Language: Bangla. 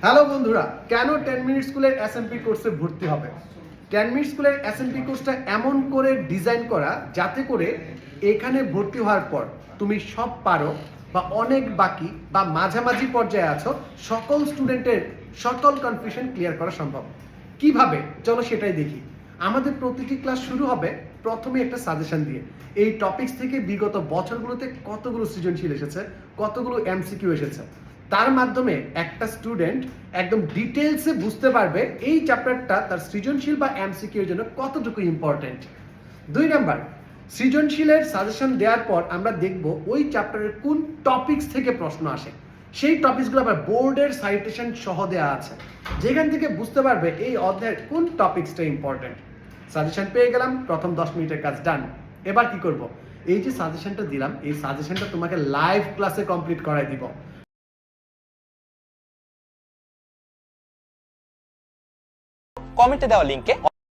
হ্যালো বন্ধুরা, কেন 10 মিনিট স্কুলের এসএমপি কোর্সে ভর্তি হবে? 10 মিনিট স্কুলের এসএমপি কোর্সটা এমন করে ডিজাইন করা যাতে করে এখানে ভর্তি হওয়ার পর তুমি সব পারো বা অনেক বাকি বা মাঝামাঝি পর্যায়ে আছো, সকল স্টুডেন্টের সকল কনফিউশন ক্লিয়ার করা সম্ভব। কিভাবে? চলো সেটাই দেখি। আমাদের প্রতিটি ক্লাস শুরু হবে প্রথমে একটা সাজেশন দিয়ে। এই টপিকস থেকে বিগত বছরগুলোতে কতগুলো সৃজনশীল এসেছে, কতগুলো এমসিকিউ এসেছে, তার মাধ্যমে একটা স্টুডেন্ট একদম ডিটেলসে বুঝতে পারবে এই চ্যাপ্টারটা তার সৃজনশীল বা এমসিকিউ এর জন্য কতটুকু ইম্পর্টেন্ট। 2 নাম্বার, সৃজনশীলের সাজেশন দেওয়ার পর আমরা দেখব ওই চ্যাপ্টারের কোন টপিকস থেকে প্রশ্ন আসে। সেই টপিকসগুলো আবার বোর্ডের সাইটেশন সহ দেওয়া আছে, যেখান থেকে বুঝতে পারবে এই অধ্যায়ের কোন টপিকসটা ইম্পর্টেন্ট। সাজেশন পেয়ে গেলাম, প্রথম 10 মিনিটের কাজ ডান। এবার কি করব? এই যে সাজেশনটা দিলাম, এই সাজেশনটা তোমাকে লাইভ ক্লাসে কমপ্লিট করাই দিব। কমেন্টে দেওয়া লিংকে